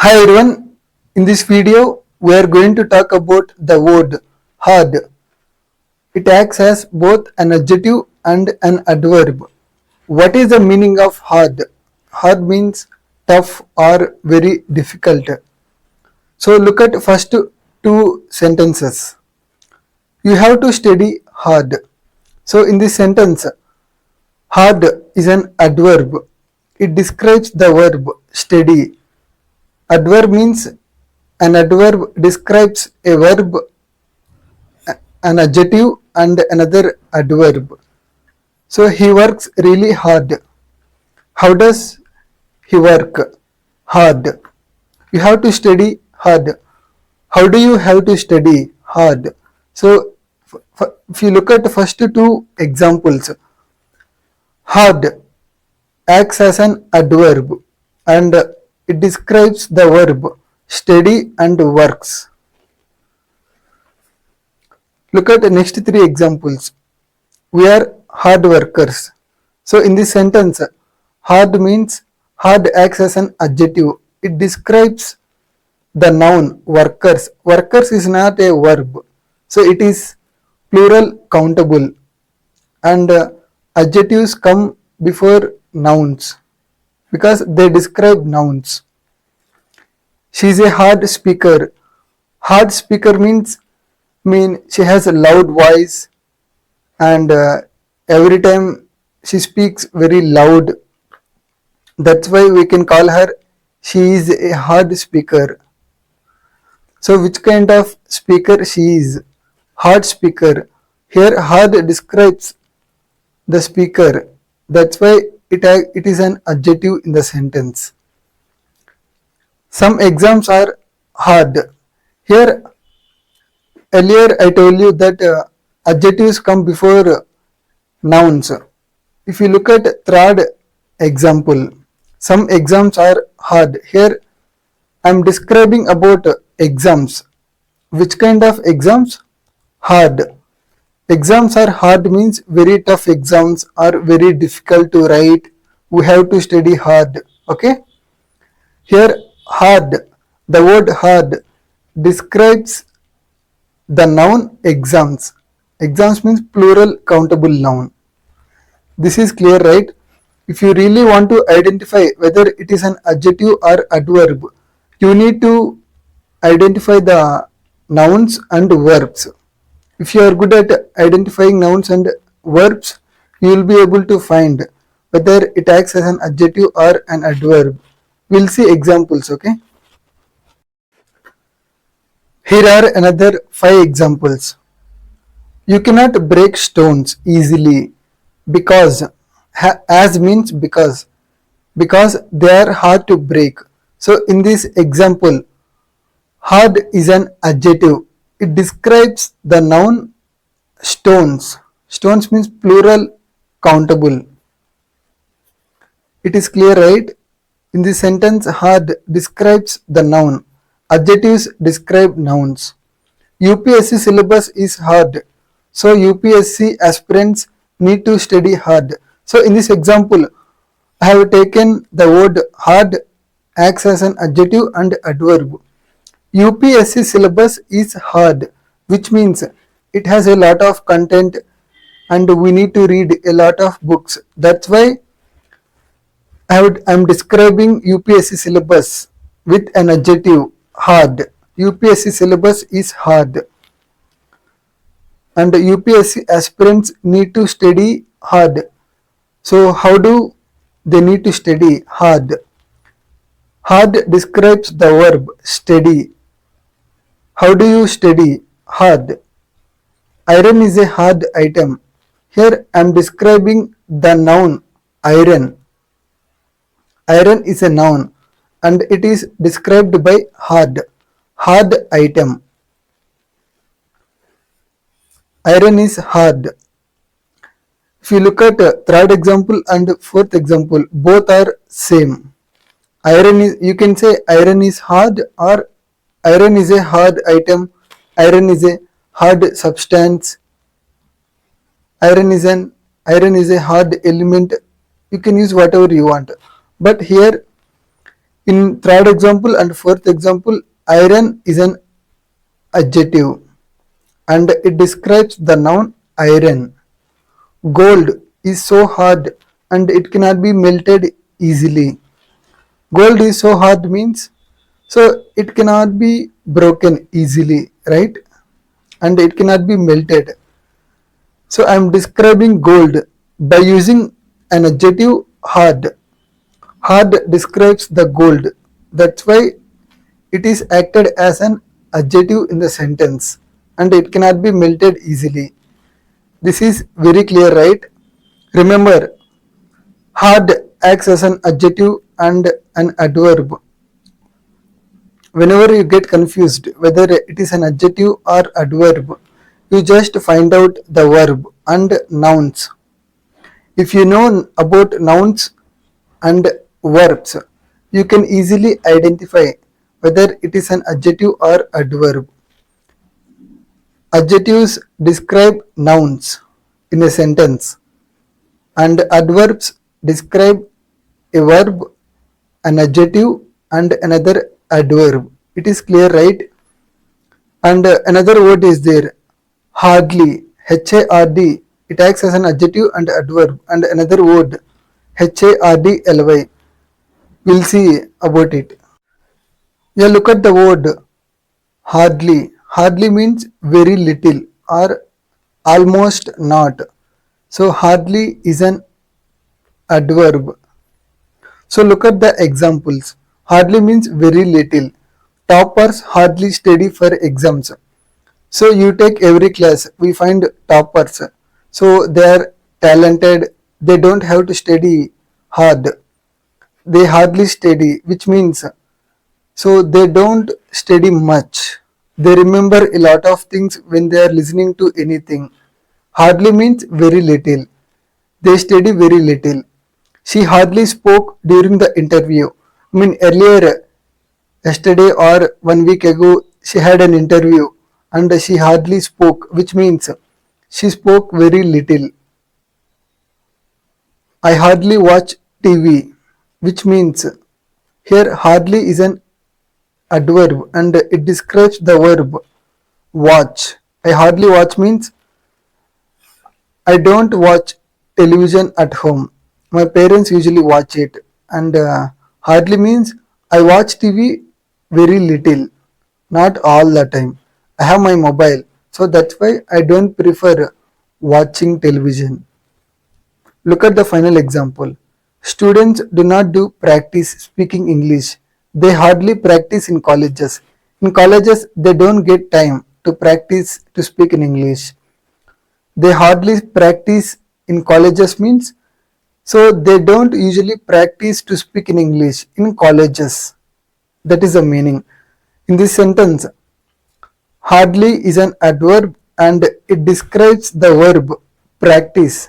Hi everyone, in this video we are going to talk about the word hard. It acts as both an adjective and an adverb. What is the meaning of hard? Hard means tough or very difficult. So look at first two sentences. You have to study hard. So in this sentence, hard is an adverb. It describes the verb study. Adverb means an adverb describes a verb, an adjective, and another adverb. So he works really hard. How does he work? Hard. You have to study hard. How do you have to study hard? So if you look at the first two examples, hard acts as an adverb and it describes the verb study and works. Look at the next three examples. We are hard workers. So in this sentence, hard means hard acts as an adjective. It describes the noun workers. Workers is not a verb. So it is plural countable and adjectives come before nouns because they describe nouns. She is a hard speaker. Hard speaker means she has a loud voice and every time she speaks very loud. That's why we can call her she is a hard speaker. So which kind of speaker she is? Hard speaker. Here hard describes the speaker. That's why it is an adjective in the sentence. Some exams are hard. Here earlier I told you that adjectives come before nouns. If you look at third example, some exams are hard. Here I am describing about exams. Which kind of exams? Hard. Exams are hard means very tough exams are very difficult to write. We have to study hard. Okay. Here hard. The word hard describes the noun exams. Exams means plural countable noun. This is clear, right? If you really want to identify whether it is an adjective or adverb, you need to identify the nouns and verbs. If you are good at identifying nouns and verbs, you will be able to find whether it acts as an adjective or an adverb. We'll see examples, okay? Here are another 5 examples. You cannot break stones easily because, as means because they are hard to break. So in this example, hard is an adjective. It describes the noun stones. Stones means plural countable. It is clear, right? In this sentence, hard describes the noun. Adjectives describe nouns. UPSC syllabus is hard. So UPSC aspirants need to study hard. So in this example, I have taken the word hard acts as an adjective and adverb. UPSC syllabus is hard, which means it has a lot of content and we need to read a lot of books. That's why I am describing UPSC syllabus with an adjective hard. UPSC syllabus is hard and UPSC aspirants need to study hard. So how do they need to study hard? Hard describes the verb study. How do you study hard? Iron is a hard item. Here I am describing the noun iron. Iron is a noun and it is described by hard. Hard item. Iron is hard. If you look at third example and fourth example, both are same. Iron is, you can say iron is hard or iron is a hard item. Iron is a hard substance. Iron is a hard element. You can use whatever you want. But here In third example and fourth example, iron is an adjective and it describes the noun iron. Gold is so hard and it cannot be melted easily. Gold is so hard means so it cannot be broken easily, right? And it cannot be melted. So I am describing gold by using an adjective hard. Hard describes the gold. That's why it is acted as an adjective in the sentence and it cannot be melted easily. This is very clear, right? Remember, hard acts as an adjective and an adverb. Whenever you get confused whether it is an adjective or adverb, you just find out the verb and nouns. If you know about nouns and verbs, you can easily identify whether it is an adjective or adverb. Adjectives describe nouns in a sentence and adverbs describe a verb, an adjective and another adverb. It is clear, right? And another word is there, hardly, H-A-R-D. It acts as an adjective and adverb. And another word, H-A-R-D-L-Y. We'll see about it. Yeah, look at the word hardly. Hardly means very little or almost not. So hardly is an adverb. So look at the examples. Hardly means very little. Toppers hardly study for exams. So you take every class, we find toppers. So they are talented, they don't have to study hard. They hardly study, which means so they don't study much. They remember a lot of things when they are listening to anything. Hardly means very little. They study very little. She hardly spoke during the interview. I mean, earlier, yesterday or 1 week ago, she had an interview and she hardly spoke, which means she spoke very little. I hardly watch TV, which means here hardly is an adverb and it describes the verb watch. I hardly watch means I don't watch television at home. My parents usually watch it. And hardly means I watch TV very little, not all the time. I have my mobile, so that's why I don't prefer watching television. Look at the final example. Students do not do practice speaking English. They hardly practice in colleges. In colleges, they don't get time to practice to speak in English. They hardly practice in colleges means so they don't usually practice to speak in English in colleges. That is the meaning. In this sentence, hardly is an adverb and it describes the verb practice.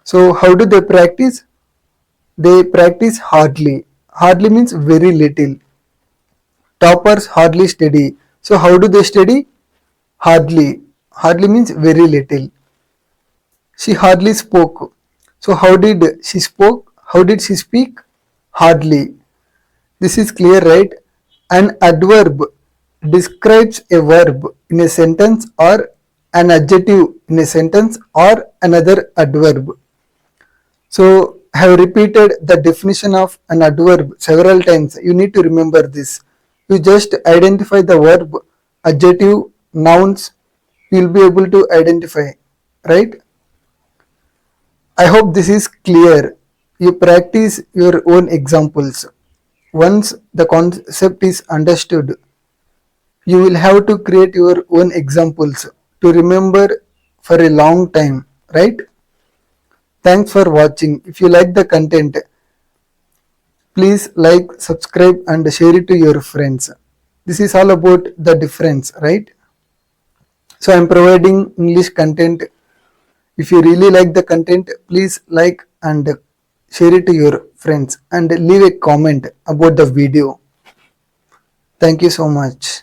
So how do they practice? They practice hardly. Hardly means very little. Toppers hardly study. So how do they study? Hardly. Hardly means very little. She hardly spoke. So how did she spoke? How did she speak? Hardly. This is clear, right? An adverb describes a verb in a sentence or an adjective in a sentence or another adverb. So I have repeated the definition of an adverb several times. You need to remember this. You just identify the verb, adjective, nouns, you will be able to identify, right? I hope this is clear. You practice your own examples. Once the concept is understood, you will have to create your own examples to remember for a long time, right? Thanks for watching. If you like the content, please like, subscribe and share it to your friends. This is all about the difference, right? So I am providing English content. If you really like the content, please like and share it to your friends and leave a comment about the video. Thank you so much.